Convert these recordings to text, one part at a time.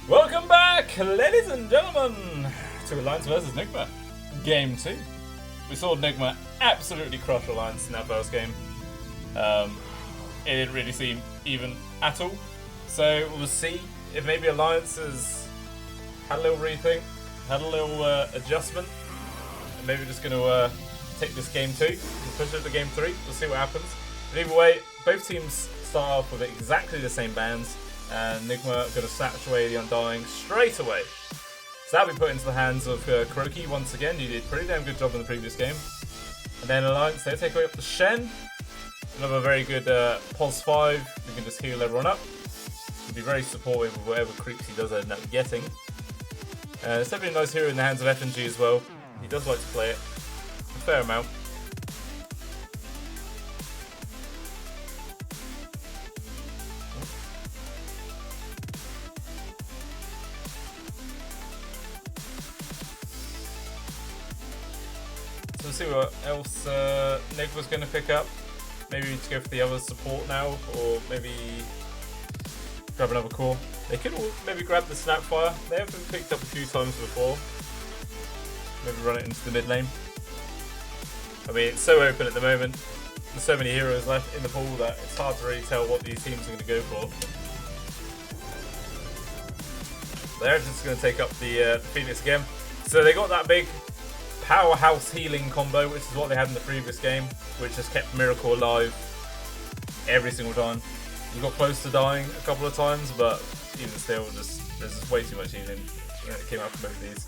Welcome back, ladies and gentlemen, to Alliance vs Nigma, Game 2. We saw Nigma absolutely crush Alliance in that first game. It didn't really seem even at all. So we'll see if maybe Alliance has had a little rethink, had a little adjustment, and maybe just going to take this Game 2 and push it to Game 3. We'll see what happens. But either way, both teams start off with exactly the same bands. And Nigma are going to snatch away the Undying straight away. So that'll be put into the hands of Kuroki once again. He did a pretty damn good job in the previous game. And then Alliance, they take away up the Shen. Another very good Pos 5. We can just heal everyone up. He'll be very supportive of whatever creeps he does end up getting. It's definitely a nice hero in the hands of FNG as well. He does like to play it a fair amount. So we'll see what else Nigma's going to pick up. Maybe we need to go for the other support now, or maybe grab another core. They could maybe grab the Snapfire. They have been picked up a few times before. Maybe run it into the mid lane. I mean, it's so open at the moment. There's so many heroes left in the pool that it's hard to really tell what these teams are going to go for. They're just going to take up the Phoenix again. So they got that big powerhouse healing combo, which is what they had in the previous game, which just kept Miracle alive every single time. We got close to dying a couple of times, but even still, there's just way too much healing when it came out from both of these.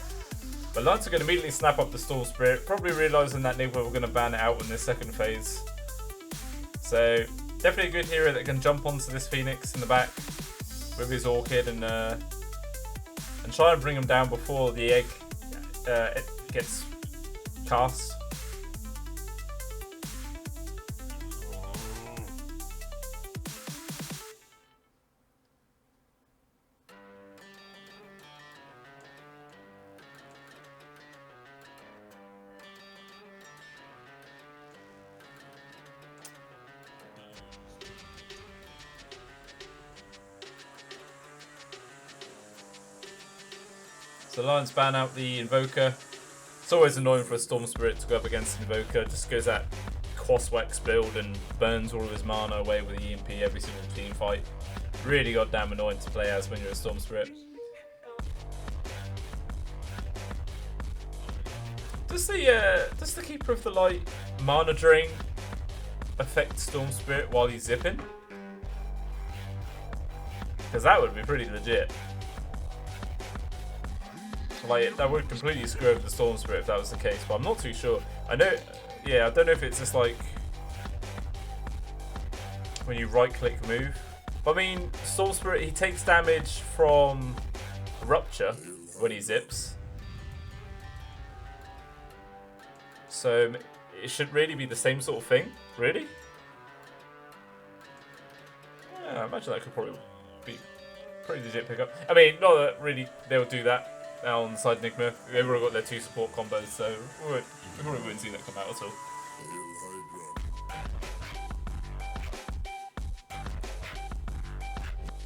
But Lance are going to immediately snap up the Storm Spirit, probably realising that Nigma were going to ban it out in this second phase. So definitely a good hero that can jump onto this Phoenix in the back with his Orchid and try and bring him down before the egg it gets cast. So Lions ban out the Invoker. It's always annoying for a Storm Spirit to go up against an Invoker, just goes that Quaswax build and burns all of his mana away with the EMP every single team fight. Really goddamn annoying to play as when you're a Storm Spirit. Does the Keeper of the Light mana drain affect Storm Spirit while he's zipping? Because that would be pretty legit. Like, that would completely screw over the Storm Spirit if that was the case, but I'm not too sure. I know, yeah, I don't know if it's just like when you right click move. But I mean, Storm Spirit, he takes damage from Rupture when he zips. So it should really be the same sort of thing, really? Yeah, I imagine that could probably be pretty legit pickup. I mean, not that really they would do that. Now on the side Nigma, they've already got their two support combos, so we probably wouldn't see that come out at all.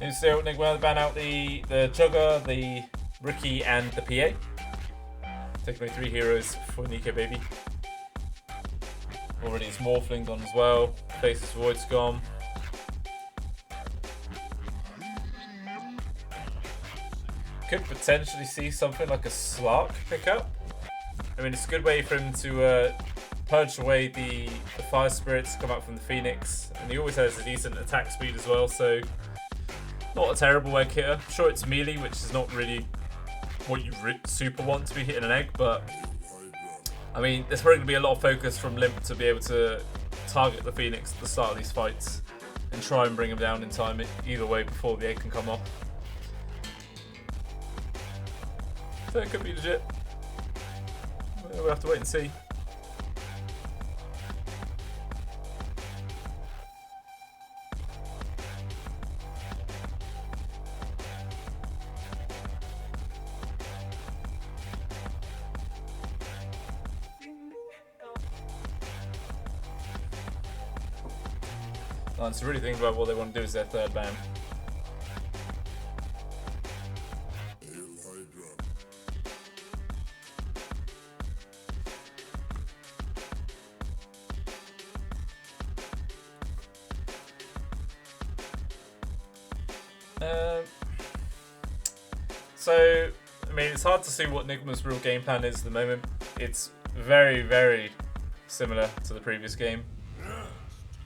And still, Nigma ban out the Jugger, the Rookie, and the PA. Taking away 3 heroes for Nico Baby. Already his Morphling on as well. Faceless Void's gone. Could potentially see something like a Slark pickup. I mean, it's a good way for him to purge away the Fire Spirits come out from the Phoenix, and he always has a decent attack speed as well, so not a terrible egg hitter. Sure, it's melee, which is not really what you super want to be hitting an egg, but I mean, there's probably going to be a lot of focus from Limp to be able to target the Phoenix at the start of these fights and try and bring him down in time either way before the egg can come off. So it could be legit. We'll have to wait and see. So really think about what they want to do as their third ban. Um, so, I mean, it's hard to see what Nigma's real game plan is at the moment. It's very, very similar to the previous game.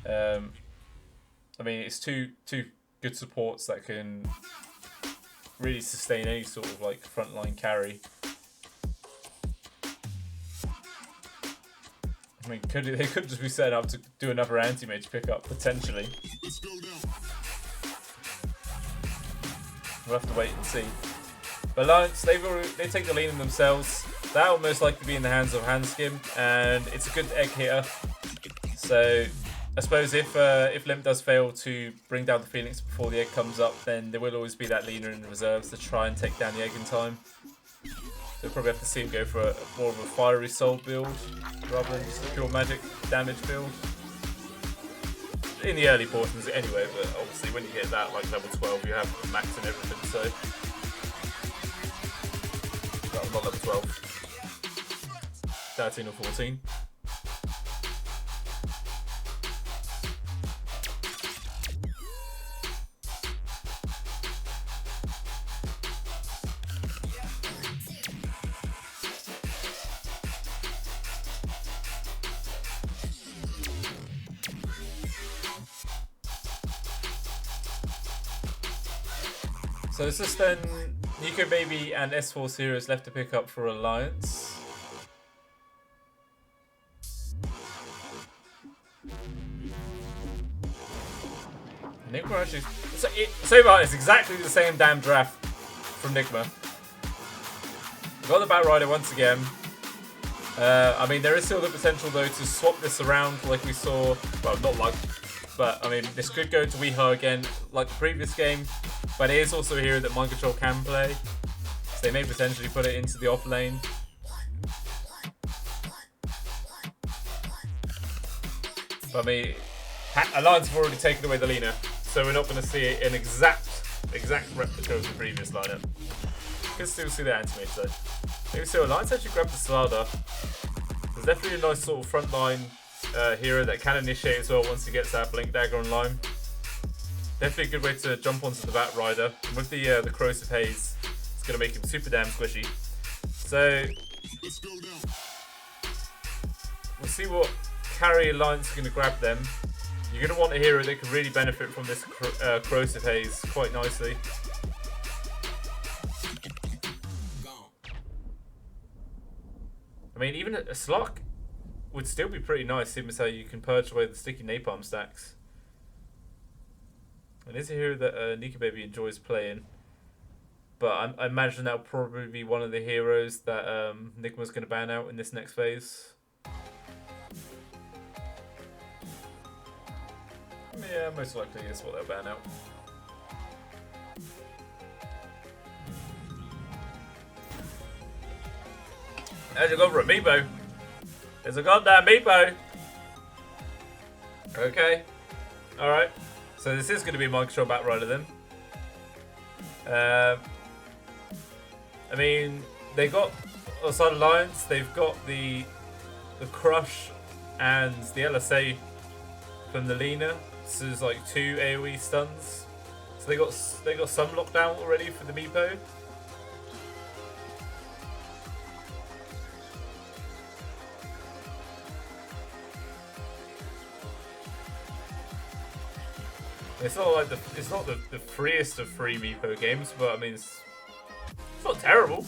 I mean, it's two good supports that can really sustain any sort of like frontline carry. I mean, they could just be set up to do another anti-mage pickup potentially. We'll have to wait and see. But Alliance, they take the lead in themselves. That will most likely be in the hands of Handskim, and it's a good egg hitter. So I suppose if Limp does fail to bring down the Phoenix before the egg comes up, then there will always be that leaner in the reserves to try and take down the egg in time. So we'll probably have to see him go for more of a fiery soul build rather than just a pure magic damage build. In the early portions anyway, but obviously when you hit that like level 12 you have max and everything, so... Well, not level 12. 13 or 14. So it's just then Nico Baby and S4 Heroes left to pick up for Alliance. Nigma actually... So far, it's exactly the same damn draft from Nigma. Got the Bat Rider once again. I mean, there is still the potential, though, to swap this around like we saw... Well, not like... But, I mean, this could go to Weeha again, like the previous game. But it is also a hero that Mind Control can play. So they may potentially put it into the off lane. But, I mean, Alliance have already taken away the Lina. So we're not going to see an exact replica of the previous lineup. You can still see the anti-mage, though. Maybe so Alliance actually grabbed the Slardar. There's definitely a nice sort of frontline hero that can initiate as well once he gets that Blink Dagger online. Definitely a good way to jump onto the Bat Rider. And with the Corrosive Haze, it's going to make him super damn squishy. So, we'll see what carry Alliance is going to grab them. You're going to want a hero that can really benefit from this Corrosive Haze quite nicely. I mean, even a Slok would still be pretty nice, seeing as how you can purge away the sticky napalm stacks. It is a hero that Nika Baby enjoys playing, but I imagine that'll probably be one of the heroes that Nigma's going to ban out in this next phase. Yeah, most likely is what they'll ban out. How'd you go for a Meepo? There's a goddamn Meepo! Okay. Alright. So this is going to be Mind Control Bat Rider then. I mean, they got outside Alliance, they've got the Crush and the LSA from the Lina. So there's like 2 AoE stuns. So they got some lockdown already for the Meepo. It's not the freest of free Meepo games, but I mean it's not terrible.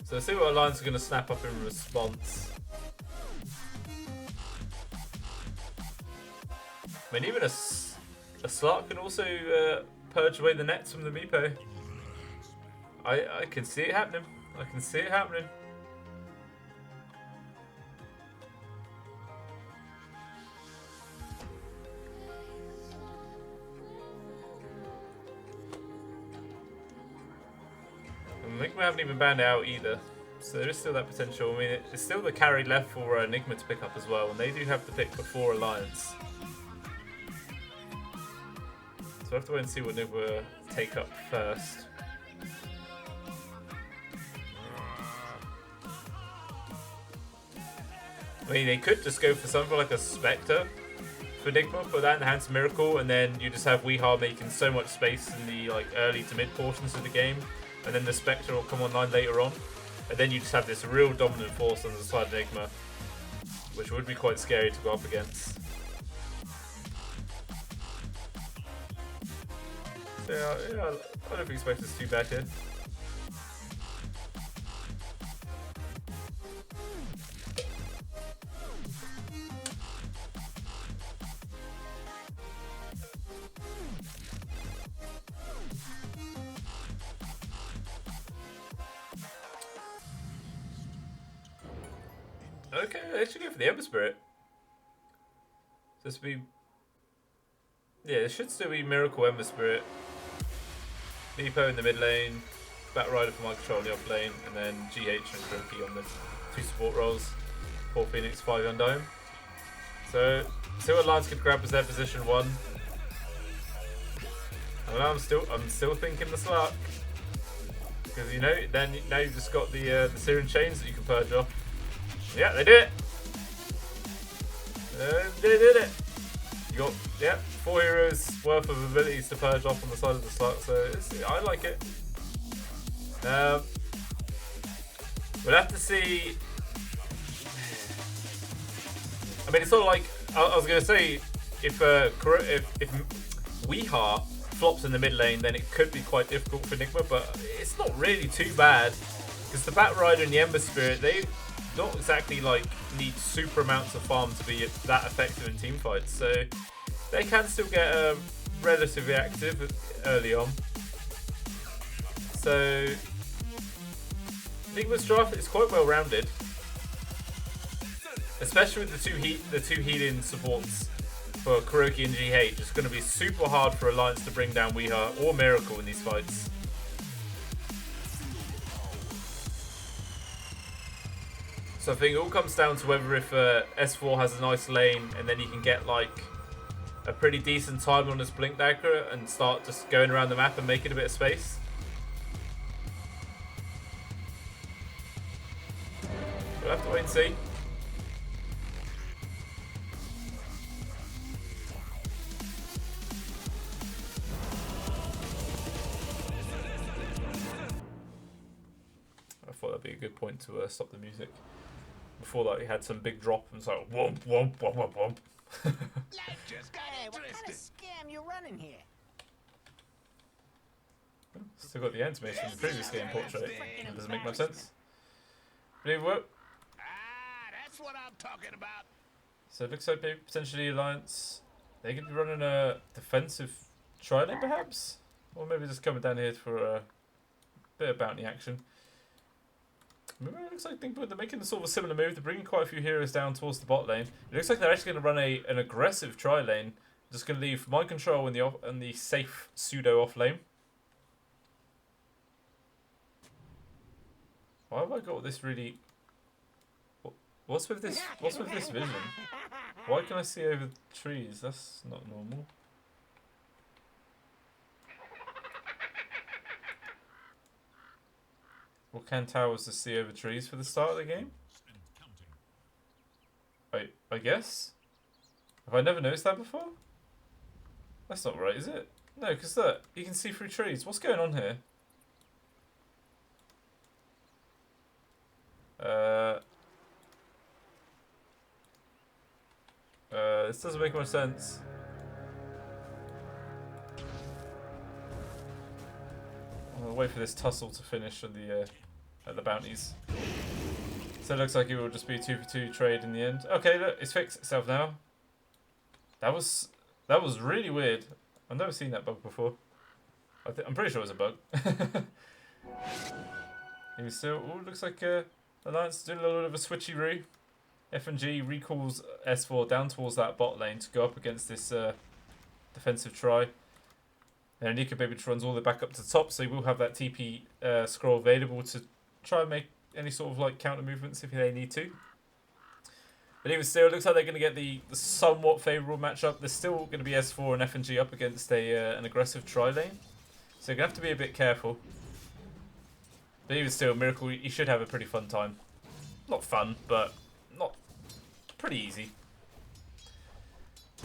So let's see what Alliance are going to snap up in response. I mean, even a Slark can also purge away the nets from the Meepo. I can see it happening. I can see it happening. And Nigma haven't even banned out either. So there is still that potential. I mean, it's still the carry left for Nigma to pick up as well. And they do have the pick before Alliance. So I have to wait and see what Nigma take up first. I mean, they could just go for something like a Spectre for Nigma, put that in the hands of Miracle, and then you just have Weehaw making so much space in the like early to mid portions of the game, and then the Spectre will come online later on, and then you just have this real dominant force on the side of Nigma, which would be quite scary to go up against. So yeah, I don't expect this too bad here. Okay, they should go for the Ember Spirit. This would be... Yeah, it should still be Miracle Ember Spirit. Beepo in the mid lane, Batrider for my control in the off lane, and then GH and Kroki on the 2 support roles. 4 Phoenix, 5 Undime. So, see what Lions could grab as their position 1. And I'm still thinking the Slark. Because you know, then now you've just got the Syrian chains that you can purge off. Yeah, they did it! They did it! You got, yeah, 4 heroes worth of abilities to purge off on the side of the slot, so I like it. We'll have to see. I mean, it's sort of like, I was going to say, if Weehaw flops in the mid lane, then it could be quite difficult for Nigma, but it's not really too bad, because the Batrider and the Ember Spirit, they don't exactly like need super amounts of farm to be that effective in team fights, so they can still get relatively active early on. So Nigma's draft is quite well rounded, especially with the two healing supports for Kuroki and GH. It's going to be super hard for Alliance to bring down Weehaw or Miracle in these fights. So I think it all comes down to whether if S4 has a nice lane and then he can get like a pretty decent time on his Blink Dagger and start just going around the map and making a bit of space. We'll have to wait and see. I thought that'd be a good point to stop the music. Before that, he had some big drop and it's like womp womp womp womp womp. Hey, what kind of scam you running here? Still got the animation from the previous game portrait. It doesn't make much sense. But anyway, That's what I'm talking about. so it looks like maybe potentially Alliance, they could be running a defensive tri-lane perhaps? Or maybe just coming down here for a bit of bounty action. Maybe it looks like they're making a sort of a similar move. They're bringing quite a few heroes down towards the bot lane. It looks like they're actually going to run an aggressive tri-lane. Just going to leave my control in the safe pseudo off lane. Why have I got this really... What's with this vision? Why can I see over trees? That's not normal. What can towers to see over trees for the start of the game? I guess? Have I never noticed that before? That's not right, is it? No, because look, you can see through trees. What's going on here? This doesn't make much sense. I'll wait for this tussle to finish on the at the bounties. So it looks like it will just be 2 for 2 trade in the end. Okay, look, it's fixed itself now. That was really weird. I've never seen that bug before. I'm pretty sure it was a bug. Even still, ooh, looks like Alliance is doing a little bit of a switcheroo. F&G recalls S4 down towards that bot lane to go up against this defensive try. And Nika Baby runs all the way back up to the top, so he will have that TP scroll available to try and make any sort of like counter movements if they need to. But even still, it looks like they're going to get the somewhat favourable matchup. There's still going to be S4 and FNG up against an aggressive tri-lane. So you're going to have to be a bit careful. But even still, Miracle, you should have a pretty fun time. Not fun, but not pretty easy.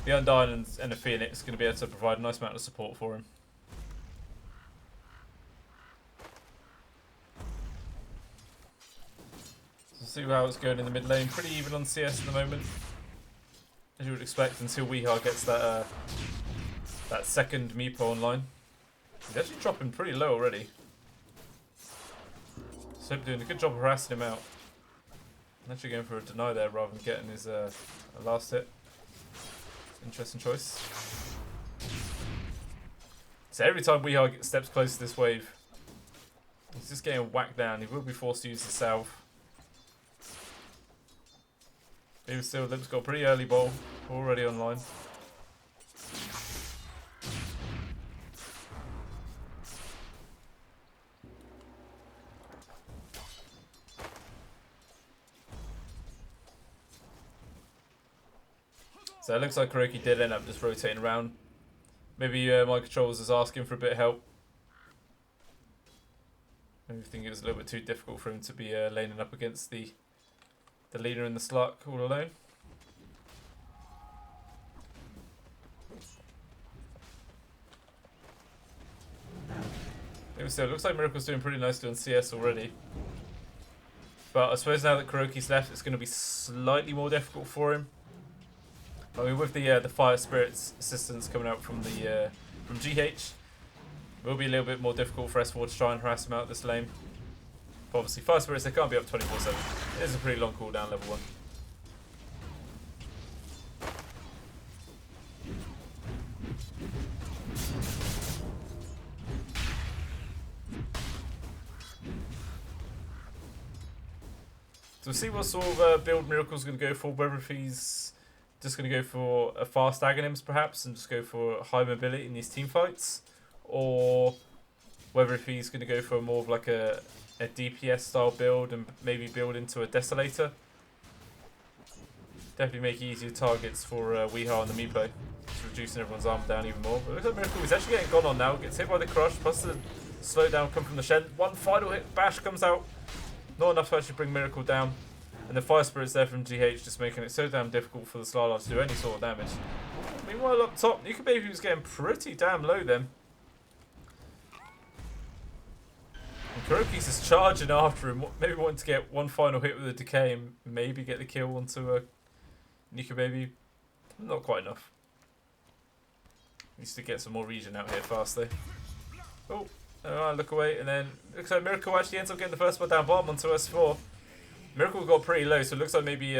The Undyne and the Phoenix are going to be able to provide a nice amount of support for him. So see how it's going in the mid lane. Pretty even on CS at the moment, as you would expect, until Weehar gets that that second Meepo online. He's actually dropping pretty low already. So doing a good job of harassing him out. I'm actually going for a deny there rather than getting his last hit. Interesting choice. So every time Weehar steps close to this wave, he's just getting whacked down. He will be forced to use the salve. Even still, Limp's got a pretty early ball already online. So it looks like Kuroki did end up just rotating around. Maybe my controllers is asking for a bit of help. Maybe think it was a little bit too difficult for him to be laning up against the leader in the Slark all alone. So it looks like Miracle's doing pretty nicely on CS already. But I suppose now that Kuroki's left, it's going to be slightly more difficult for him. I mean, with the Fire Spirits assistance coming out from the from GH, it will be a little bit more difficult for S4 to try and harass him out this lane. But obviously, Fire Spirits, they can't be up 24/7. It is a pretty long cooldown, level 1. So we'll see what sort of build Miracle's going to go for, whether if he's just going to go for a fast Aghanims perhaps and just go for high mobility in these team fights, or whether if he's going to go for more of like a DPS style build and maybe build into a Desolator. Definitely make easier targets for Weehar and the Meepo, just reducing everyone's armor down even more. But look at Miracle, he's actually getting gone on now, gets hit by the Crush, plus the slowdown come from the Shen. One final hit, Bash comes out. Not enough to actually bring Miracle down. And the Fire Spirits there from GH just making it so damn difficult for the Slarlar to do any sort of damage. Meanwhile up top, Nuka Baby was getting pretty damn low then. And Kuroki's is charging after him, maybe wanting to get one final hit with a Decay and maybe get the kill onto Nuka Baby. Not quite enough. Needs to get some more regen out here fast though. Oh. Look away, and then looks like Miracle actually ends up getting the first one down bottom onto S4. Miracle got pretty low, so it looks like maybe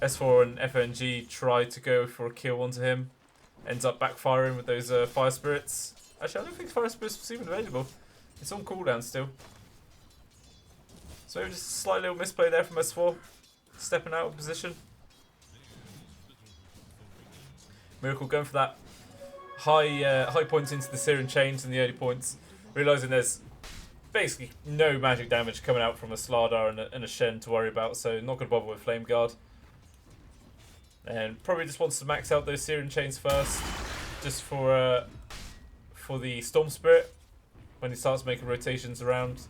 S4 and FNG tried to go for a kill onto him. Ends up backfiring with those Fire Spirits. Actually, I don't think Fire Spirits was even available. It's on cooldown still. So maybe just a slight little misplay there from S4. Stepping out of position. Miracle going for that high points into the Syrian chains in the early points. Realising there's basically no magic damage coming out from a Slardar and a Shen to worry about, so not going to bother with Flame Guard. And probably just wants to max out those Syrian chains first, just for the Storm Spirit. When he starts making rotations around,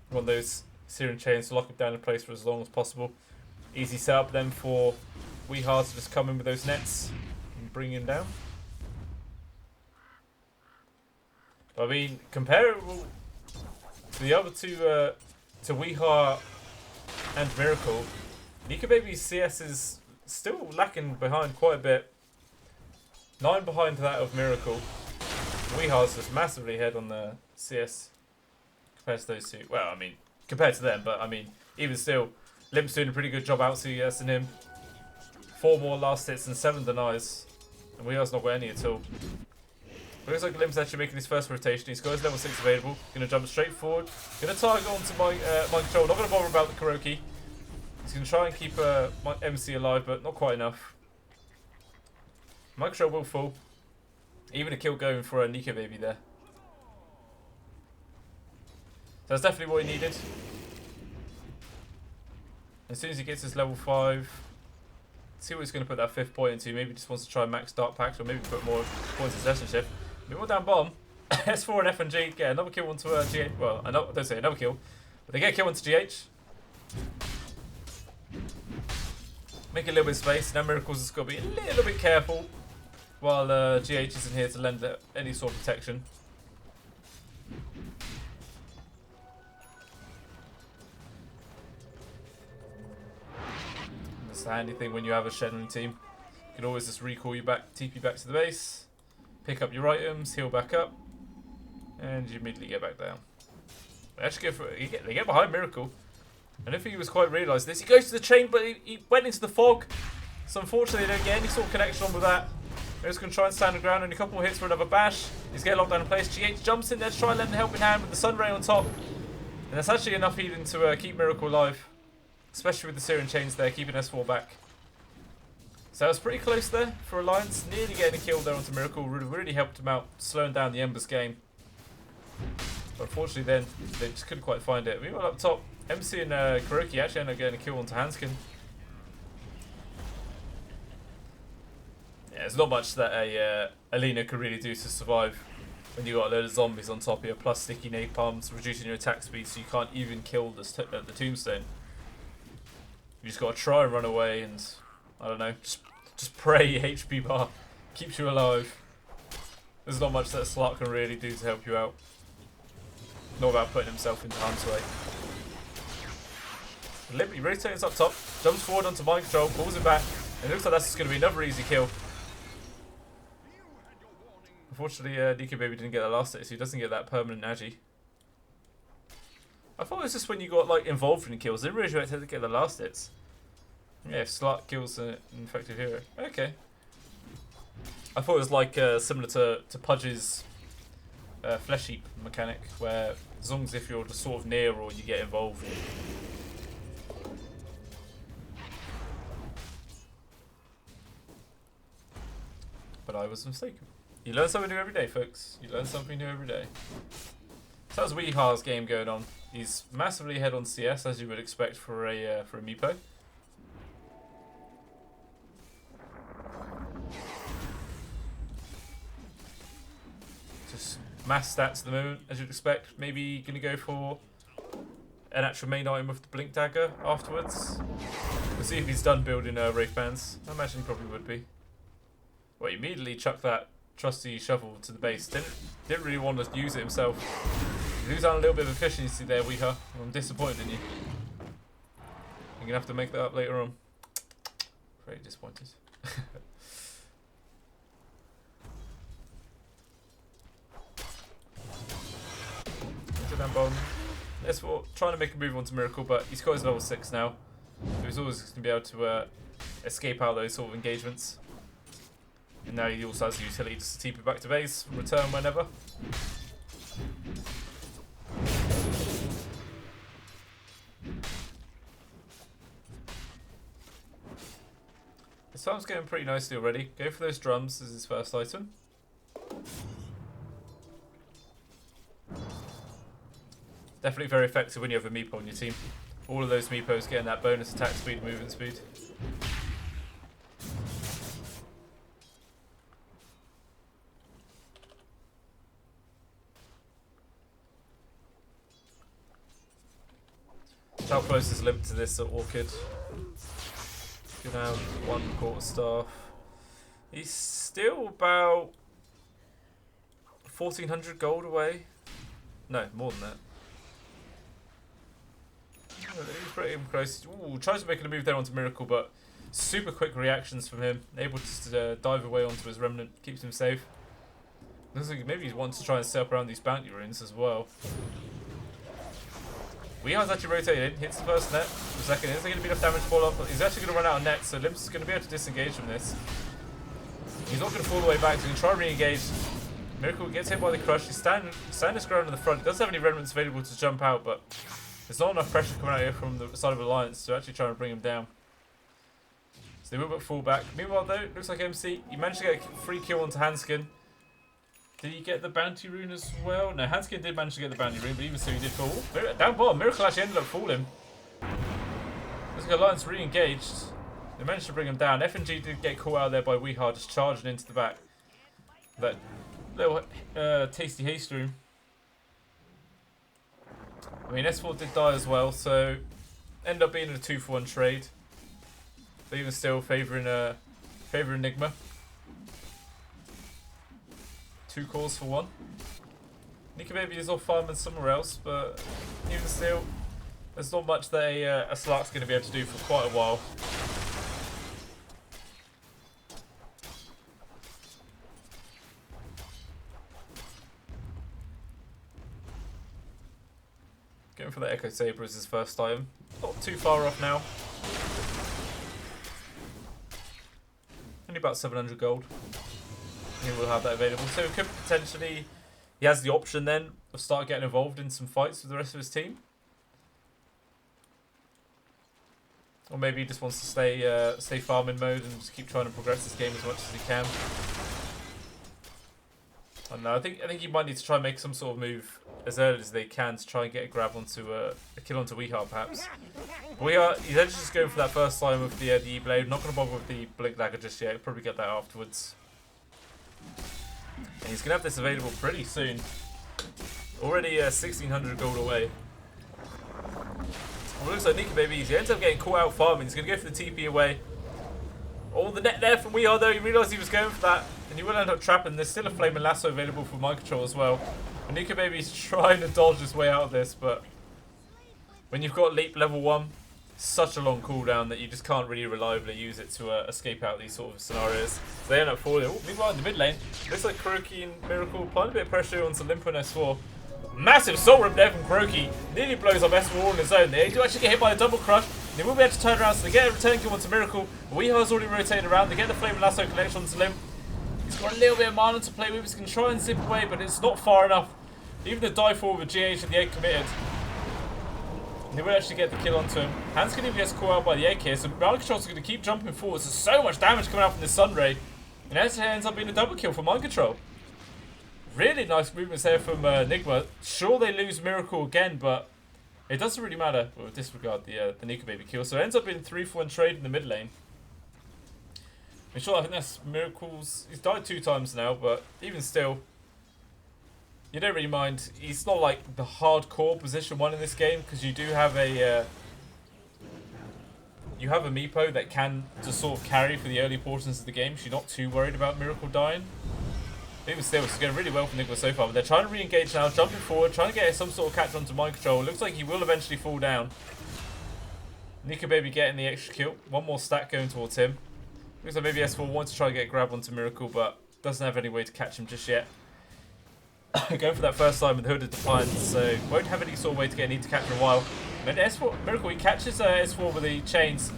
we want those Syrian chains to lock him down in place for as long as possible. Easy setup then for Weehar to just come in with those nets and bring him down. I mean, comparable to the other two, to Weehar and Miracle, Nuka Baby's CS is still lacking behind quite a bit. 9 behind that of Miracle. Weehar's just massively ahead on the CS compared to those two. Well, I mean, compared to them, but I mean, even still, Limp's doing a pretty good job out CSing him. 4 more last hits and 7 denies, and Weehar's not got any at all. It looks like Limp's actually making his first rotation. He's got his level 6 available. Going to jump straight forward. Going to target onto my control. Not going to bother about the Kuroki. He's going to try and keep my MC alive, but not quite enough. My control will fall. Even a kill going for a Nuka Baby there. So that's definitely what he needed. As soon as he gets his level 5, See what he's going to put that 5th point into. Maybe he just wants to try and max Dark Pact, or maybe put more points in Session Shift. A bit more down bottom. S4 and F and G get another kill onto GH. Well, I don't say another kill, but they get a kill onto GH. Make a little bit of space. Now Miracles has got to be a little bit careful while GH isn't here to lend any sort of protection. That's the handy thing when you have a shed on your team. You can always just recall you back, TP back to the base, pick up your items, heal back up, and you immediately get back down. They actually they get behind Miracle. I don't think he was quite realised this. He goes to the chain, but he went into the fog. So unfortunately, they don't get any sort of connection on with that. They're just going to try and stand the ground, and a couple more hits for another bash. He's getting locked down in place. GH jumps in there to try and lend a helping hand with the Sun Ray on top. And that's actually enough healing to keep Miracle alive. Especially with the Syrian chains there, keeping S4 back. So that was pretty close there for Alliance. Nearly getting a kill there onto Miracle. Really helped him out, slowing down the Embers game. But unfortunately then, they just couldn't quite find it. Meanwhile up top, MC and Kuroki actually ended up getting a kill onto Hanskin. Yeah, there's not much that a Alina could really do to survive when you got a load of zombies on top of you, plus sticky napalms, reducing your attack speed so you can't even kill the tombstone. You just got to try and run away and, I don't know, just pray HP bar keeps you alive. There's not much that Slark can really do to help you out. Not about putting himself into harm's way. Liberty rotates up top, jumps forward onto mind control, pulls it back, and it looks like that's just going to be another easy kill. Unfortunately, DK Baby didn't get the last hit, so he doesn't get that permanent agi. I thought it was just when you got like involved in the kills. I didn't really expect to get the last hits. Yeah, if Slark kills an infected hero. Okay. I thought it was like similar to Pudge's Flesh Heap mechanic, where as long as if you're just sort of near or you get involved. But I was mistaken. You learn something new every day, folks. You learn something new every day. So that's Weehar's game going on. He's massively ahead on CS, as you would expect for a Meepo. Just mass stats at the moment, as you'd expect. Maybe going to go for an actual main item with the Blink Dagger afterwards. We'll see if he's done building Wraith Bands. I imagine he probably would be. Well, he immediately chucked that trusty shovel to the base. Didn't really want to use it himself. You lose out a little bit of efficiency there, Weeha. I'm disappointed in you. You're going to have to make that up later on. Very disappointed. Into that bomb. S4 trying to make a move onto Miracle, but he's got his level 6 now. So he's always going to be able to escape out of those sort of engagements. And now he also has the utility to TP back to base, return whenever. This farm's going pretty nicely already. Go for those drums as his first item. Definitely very effective when you have a Meepo on your team. All of those Meepos getting that bonus attack speed, movement speed. How close is Limp to this at Orchid? Gonna have 1 quarter staff. He's still about 1400 gold away. No, more than that. He's pretty close. Ooh, tries to make a move there onto Miracle, but super quick reactions from him. Able to dive away onto his Remnant, keeps him safe. Looks like maybe he wants to try and set up around these bounty runes as well. Weehar's actually rotated in, hits the first net for the second. Isn't going to be enough damage to fall off. He's actually going to run out of net, so Limps is going to be able to disengage from this. He's not going to fall the way back, so he can try and re-engage. Miracle gets hit by the crush. He's standing his ground in the front. He doesn't have any remnants available to jump out, but there's not enough pressure coming out here from the side of Alliance to actually try and bring him down. So they will but fall back. Meanwhile, though, it looks like MC, he managed to get a free kill onto Hanskin. Did he get the bounty rune as well? No, Hanskin did manage to get the bounty rune, but even so he did fall. Down bottom, Miracle actually ended up falling. Looks like Alliance re-engaged. They managed to bring him down. FNG did get caught out there by Weehar just charging into the back. That little tasty haste room. I mean, S4 did die as well, so ended up being a 2-for-1 trade. But even still, favouring Nigma. 2 calls for 1. Nika Baby is off farming somewhere else, but even still, there's not much that a Slark's going to be able to do for quite a while. Going for the Echo Saber as his first item. Not too far off now. Only about 700 gold. He will have that available. So he could potentially... He has the option then of start getting involved in some fights with the rest of his team. Or maybe he just wants to stay farming mode and just keep trying to progress this game as much as he can. I don't know. I think he might need to try and make some sort of move as early as they can to try and get a grab onto a kill onto Weehar perhaps. He's actually just going for that first line with the E-Blade. Not going to bother with the Blink Dagger just yet. He'll probably get that afterwards. And he's going to have this available pretty soon. Already 1600 gold away. Well, it looks like Nika Baby, he ends up getting caught out farming. He's going to go for the TP away. Oh, the net there from Weehar though. He realised he was going for that. And he will end up trapping. There's still a Flaming Lasso available for mind control as well. And Nika Baby's trying to dodge his way out of this, but when you've got Leap level 1, such a long cooldown that you just can't really reliably use it to escape out these sort of scenarios. So they end up falling. Oh, meanwhile in the mid lane, looks like Kuroki and Miracle applying a bit of pressure onto Limpo and S4. Massive soul rip there from Kuroki. Nearly blows up S4 all on his own. They do actually get hit by a double crush. They will be able to turn around, so they get a return kill onto Miracle. Weehar's already rotated around. They get the Flaming Lasso connection onto Limp. He's got a little bit of mana to play with. He's going to try and zip away, but it's not far enough. Even the dive forward with GH and the egg committed. They will actually get the kill onto him. Hans can even get caught out by the egg here, so Mind Control's going to keep jumping forward. There's so much damage coming out from this Sunray. And it ends up being a double kill for Mind Control. Really nice movements there from Nigma. Sure, they lose Miracle again, but it doesn't really matter. We'll disregard the Nika Baby kill. So it ends up being 3-for-1 trade in the mid lane. I'm sure I think that's Miracle's. He's died 2 times now, but even still, you don't really mind. He's not like the hardcore position 1 in this game because you do have a Meepo that can just sort of carry for the early portions of the game. So you're not too worried about Miracle dying. Even still, it's going really well for Nigma so far. But they're trying to re-engage now, jumping forward, trying to get some sort of catch onto Mind Control. Looks like he will eventually fall down. Nika Baby getting the extra kill. 1 more stack going towards him. Looks like maybe S4 wants to try and get a grab onto Miracle, but doesn't have any way to catch him just yet. Going for that first line with Hooded Defiance, so won't have any sort of way to get a need to catch in a while. And S4 Miracle, he catches S4 with the chains.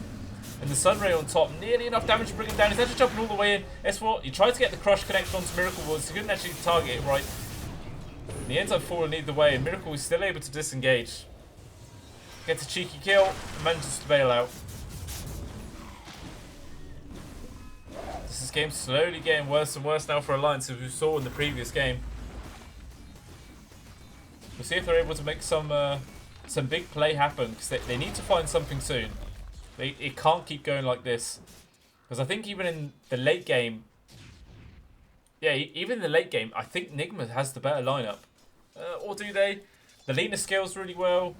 And the Sunray on top, nearly enough damage to bring him down. He's actually jumping all the way in. S4, he tried to get the crush connection onto Miracle, but he couldn't actually target it right. And he ends up falling either way, and Miracle is still able to disengage. Gets a cheeky kill, and manages to bail out. This game slowly getting worse and worse now for Alliance, as we saw in the previous game. We'll see if they're able to make some big play happen, because they need to find something soon. It can't keep going like this. Because I think even in the late game... Yeah, even in the late game, I think Nigma has the better lineup. Or do they? The Lena scales really well.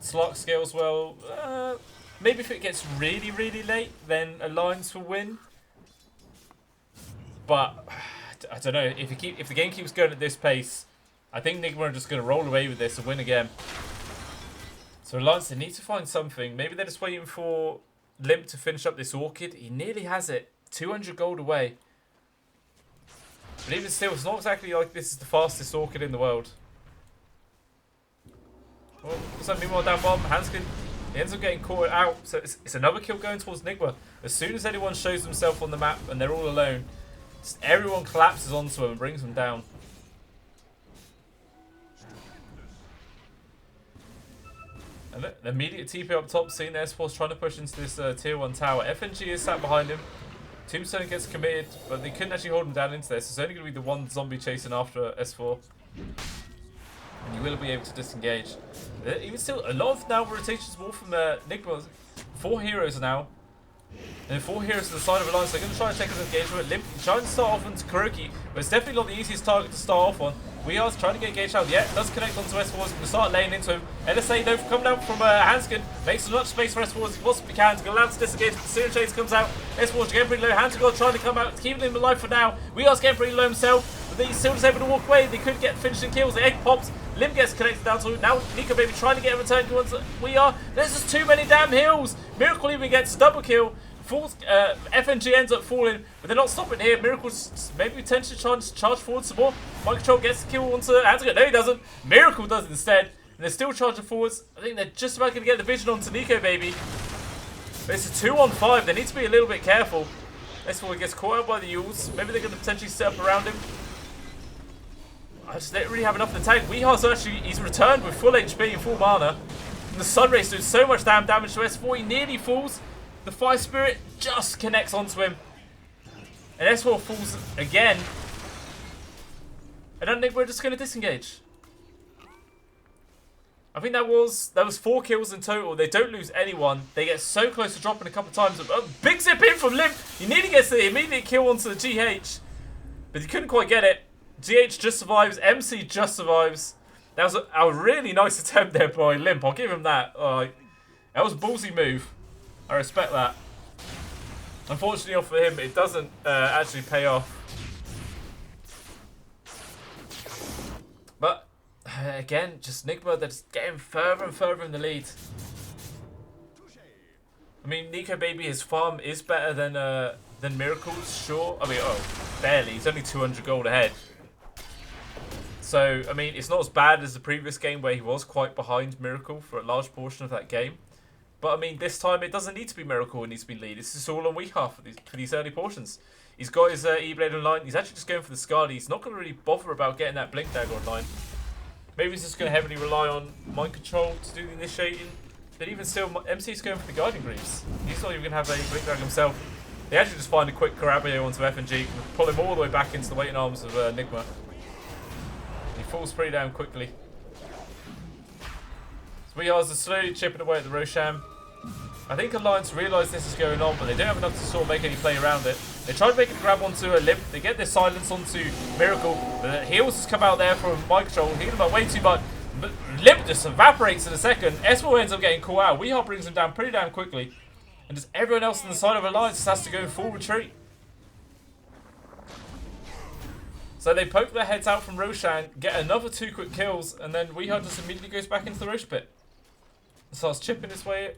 Slark scales well. Maybe if it gets really, really late, then Alliance will win. But, I don't know. If the game keeps going at this pace, I think Nigma are just going to roll away with this and win again. So Alliance, they need to find something. Maybe they're just waiting for Limp to finish up this Orchid. He nearly has it. 200 gold away. But even still, it's not exactly like this is the fastest Orchid in the world. Well, looks like meanwhile down bottom, Hanskin, he ends up getting caught out. So it's another kill going towards Nigma. As soon as anyone shows themselves on the map and they're all alone, everyone collapses onto him and brings him down. And look, the immediate TP up top, seeing the S-Force trying to push into this tier 1 tower. FNG is sat behind him. Tombstone gets committed, but they couldn't actually hold him down into this. It's only going to be the 1 zombie chasing after S4. And you will be able to disengage. Even still, a lot of now rotations more from Nigma. 4 heroes now. And then 4 heroes to the side of Alliance. They're going to try and take us engagement. Limp trying to start off onto Kuroki, but it's definitely not the easiest target to start off on. We are trying to get engaged out. Yeah, does connect onto S4s. Going to start laying into him. LSA though come down from Hanskin. Makes as much space for S4s as he possibly can. He's going to allow him to disengage. The Serum Chase comes out. S4's getting pretty low. Hanskin trying to come out, keeping him alive for now. We are getting pretty low himself, but he's still just able to walk away. They could get finishing kills. The egg pops. Lim gets connected down to it. Now Nico Baby trying to get a return towards we are. There's just too many damn heals. Miracle even gets double kill. Falls, FNG ends up falling, but they're not stopping here. Miracle's maybe potentially trying to charge forward some more. Mind Control gets the kill onto Antigo. No, he doesn't. Miracle does instead. And they're still charging forwards. I think they're just about going to get the vision onto Nico Baby. But it's a 2-on-5. They need to be a little bit careful. S4 gets caught out by the Yules. Maybe they're going to potentially set up around him. I just don't really have enough to tank. Weehar's actually, he's returned with full HP and full mana. And the Sunray's doing so much damn damage to S4. He nearly falls. The Fire Spirit just connects onto him. And S4 falls again. And I think we're just going to disengage. I think that was 4 kills in total. They don't lose anyone. They get so close to dropping a couple of times. Big zip in from Lim. He nearly gets the immediate kill onto the GH. But he couldn't quite get it. GH just survives. MC just survives. That was a really nice attempt there by Limp. I'll give him that. That was a ballsy move. I respect that. Unfortunately for him, it doesn't actually pay off. But, again, just Nigma, they're just getting further and further in the lead. I mean, Nico Baby, his farm is better than Miracle's, sure. I mean, barely. He's only 200 gold ahead. So, I mean, it's not as bad as the previous game where he was quite behind Miracle for a large portion of that game. But, I mean, this time it doesn't need to be Miracle who needs to be lead. It's just all on Weeha for these early portions. He's got his E-Blade online. He's actually just going for the Skadi. He's not going to really bother about getting that Blink Dagger online. Maybe he's just going to heavily rely on Mind Control to do the initiating. But even still, MC's going for the Guiding Greaves. He's not even going to have a Blink Dagger himself. They actually just find a quick Carabio onto FNG. Pull him all the way back into the waiting arms of Nigma. He falls pretty down quickly. So Weehar's are slowly chipping away at the Roshan. I think Alliance realise this is going on, but they don't have enough to sort of make any play around it. They try to make a grab onto a Limp. They get their silence onto Miracle. The heals just come out there from Mind Control. Healing him out way too much. But Limp just evaporates in a second. S4 ends up getting caught out. Weeha brings him down pretty damn quickly. And just everyone else on the side of Alliance just has to go full retreat. So they poke their heads out from Roshan, get another 2 quick kills, and then Weeha just immediately goes back into the Rosh pit. And starts chipping away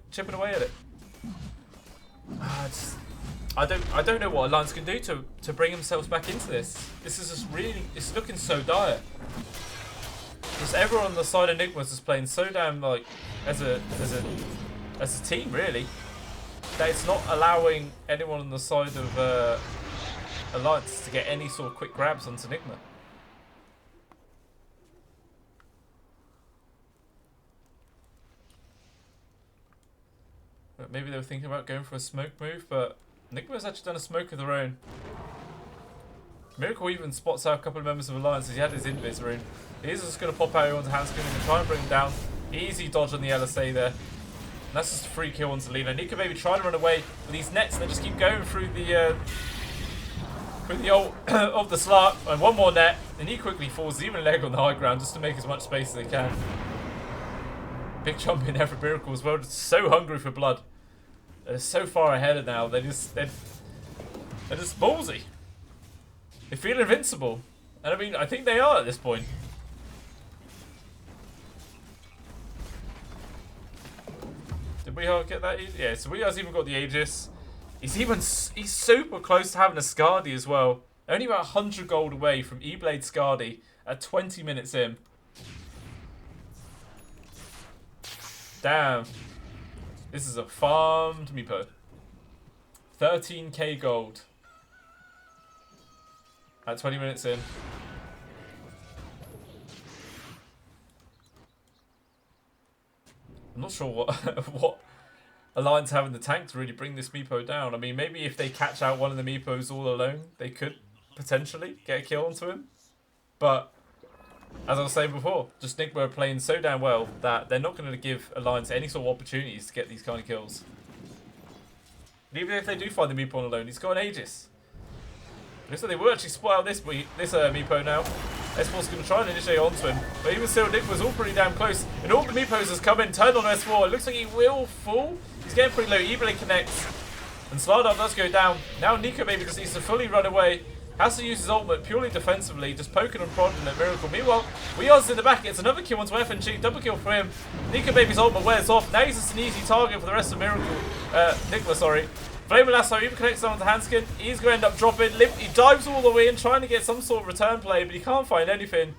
at it. I don't know what Alliance can do to bring themselves back into this. This is just really, it's looking so dire. Just everyone on the side of Nigma is playing so damn like as a team really, that it's not allowing anyone on the side of Alliance to get any sort of quick grabs onto Nigma. But maybe they were thinking about going for a smoke move, but Nigma's actually done a smoke of their own. Miracle even spots out a couple of members of Alliance as he had his invis rune. He's just going to pop out onto Hanskin and try and bring him down. Easy dodge on the LSA there. And that's just a free kill onto Lina. Nico Baby trying to run away with these nets. They just keep going through the ult of the Slark. And one more net. And he quickly falls even a leg on the high ground just to make as much space as they can. Big jump in there for Miracle as well. Just so hungry for blood. They're so far ahead of now. They're just ballsy. They feel invincible. And I mean, I think they are at this point. Did Weeha get that? Yeah, so Weeha's even got the Aegis. He's super close to having a Skadi as well. Only about 100 gold away from E-Blade Skadi at 20 minutes in. Damn. This is a farmed Meepo. 13k gold. At 20 minutes in. I'm not sure what Alliance have in the tank to really bring this Meepo down. I mean, maybe if they catch out one of the Meepos all alone, they could potentially get a kill onto him. But, as I was saying before, just Nigma are playing so damn well that they're not going to give Alliance any sort of opportunities to get these kind of kills. And even if they do find the Meepo on alone, he's got an Aegis. Looks like they will actually spot out this Meepo now. S4's going to try and initiate onto him. But even still, Nigma's all pretty damn close. And all the Meepos has come in, turned on S4. It looks like he will fall. He's getting pretty low. Eblade connects. And Slardar does go down. Now Nico maybe just needs to fully run away. Has to use his ultimate purely defensively, just poking and prodding at Miracle. Meanwhile, Wear's in the back, gets another kill onto FNG, double kill for him. Nico Baby's ultimate wears off. Now he's just an easy target for the rest of Miracle. Nigma, sorry. Flame Lasso even connects on to Hanskin. He's going to end up dropping. He dives all the way in, trying to get some sort of return play, but he can't find anything.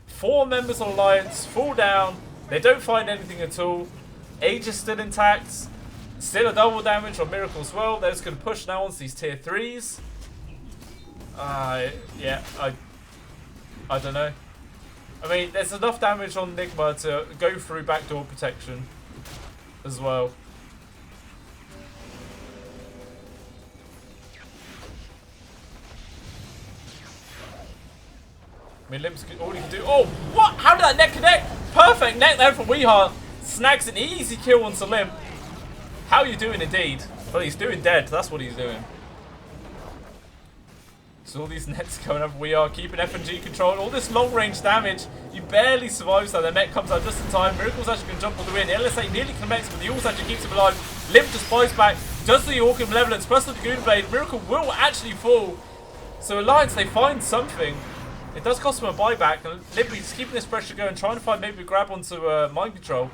4 members of Alliance fall down. They don't find anything at all. Age is still intact. Still a double damage on Miracle as well. They're just going to push now onto these tier 3s. Yeah, I don't know. I mean, there's enough damage on Nigma to go through backdoor protection as well. I mean, Limp's all he can do. Oh, what? How did that net connect? Perfect net there from Weeha. Snags an easy kill onto Limp. How are you doing indeed? Well, he's doing dead. That's what he's doing. So all these nets going up. We are keeping FNG control. All this long range damage. He barely survives that. The net comes out just in time. Miracle's actually going to jump all the way in. LSA nearly connects, but the Ult actually keeps him alive. Limp just buys back. Does the Orchid Malevolence. Plus the Dragoon Blade. Miracle will actually fall. So Alliance, they find something. It does cost them a buyback. And Limp is keeping this pressure going. Trying to find maybe a grab onto Mind Control.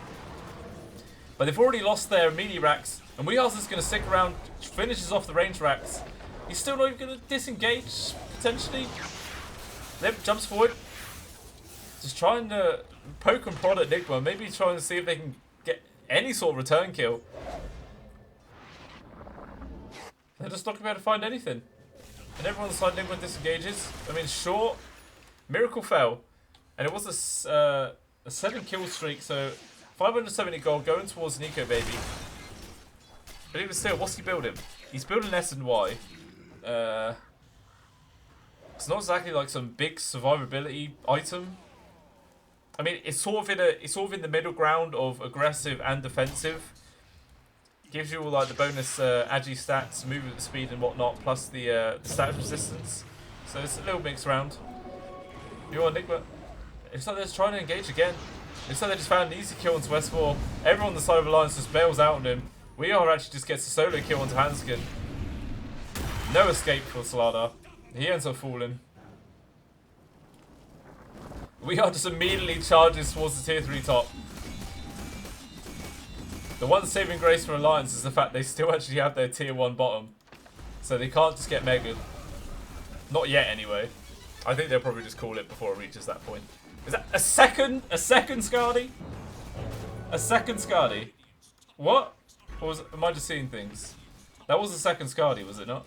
But they've already lost their melee racks. And Weehouse is going to stick around. Finishes off the range racks. He's still not even going to disengage, potentially. Limp jumps forward. Just trying to poke and prod at Nigma. Maybe trying to see if they can get any sort of return kill. They're just not going to be able to find anything. And everyone's side Nigma disengages. I mean, sure, Miracle fell. And it was a 7 kill streak, so 570 gold going towards Nico Baby. But even still, what's he building? He's building S and Y. It's not exactly like some big survivability item. I mean, it's sort of in the middle ground of aggressive and defensive. Gives you all like the bonus agi stats, movement speed and whatnot, plus the status resistance. So it's a little mixed around. You're Nigma. It's like they're trying to engage again. It's like they just found an easy kill onto S4. Everyone on the side of Alliance just bails out on him. Weeha actually just gets a solo kill onto Hanskin. No escape for Slardar. He ends up falling. Weeha just immediately charges towards the tier 3 top. The one saving grace for Alliance is the fact they still actually have their tier 1 bottom. So they can't just get megaed. Not yet anyway. I think they'll probably just call it before it reaches that point. Is that a second? A second Scardy? A second Scardy? What? Or am I just seeing things? That was the second Scardy, was it not?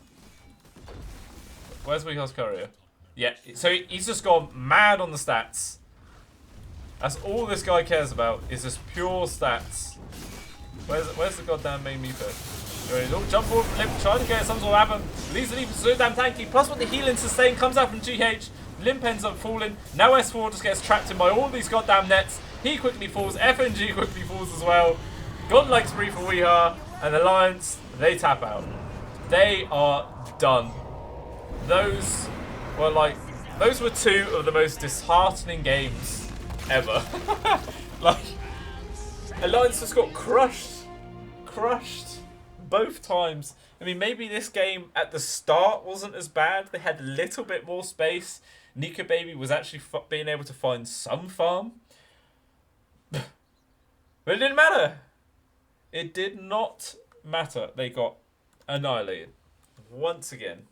Where's Weeha's courier? Yeah, so he's just gone mad on the stats. That's all this guy cares about, is just pure stats. Where's the goddamn main Meepo? He'll jump forward from Limp, trying to get some sort of happen. These are so damn tanky. Plus with the healing sustain comes out from GH. Limp ends up falling. Now S4 just gets trapped in by all these goddamn nets. He quickly falls. FNG quickly falls as well. Godlike spree for Weeha. And Alliance, they tap out. They are done. Those were 2 of the most disheartening games ever. Like, Alliance just got crushed both times. I mean, maybe this game at the start wasn't as bad. They had a little bit more space. Nico Baby was actually being able to find some farm. But it didn't matter. It did not matter. They got annihilated once again.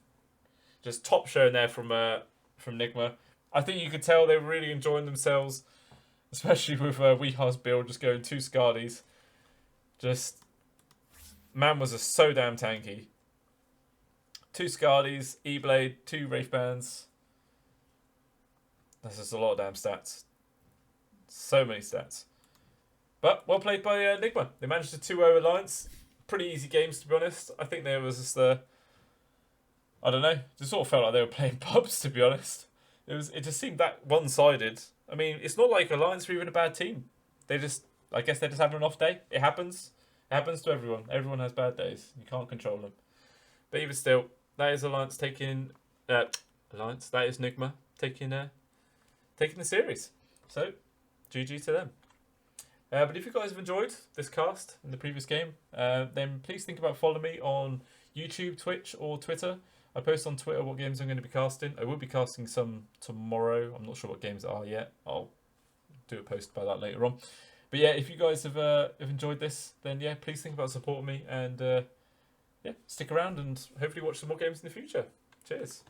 Just top show in there from Nigma. I think you could tell they were really enjoying themselves, especially with Weeha's build just going 2 Scardies. Just, man was just so damn tanky. 2 Scardies, E-Blade, 2 Wraith Bands. That's just a lot of damn stats. So many stats. But well played by Nigma. They managed a 2-0 Alliance. Pretty easy games, to be honest. I think there was just I don't know. Just sort of felt like they were playing pubs, to be honest. It just seemed that one-sided. I mean, it's not like Alliance were even a bad team. I guess they're just having an off day. It happens. It happens to everyone. Everyone has bad days. You can't control them. But even still, that is Alliance taking Alliance. That is Nigma taking the series. So, GG to them. But if you guys have enjoyed this cast in the previous game, then please think about following me on YouTube, Twitch, or Twitter. I post on Twitter what games I'm going to be casting. I will be casting some tomorrow. I'm not sure what games are yet. I'll do a post about that later on. But yeah, if you guys have enjoyed this, then yeah, please think about supporting me and yeah, stick around and hopefully watch some more games in the future. Cheers.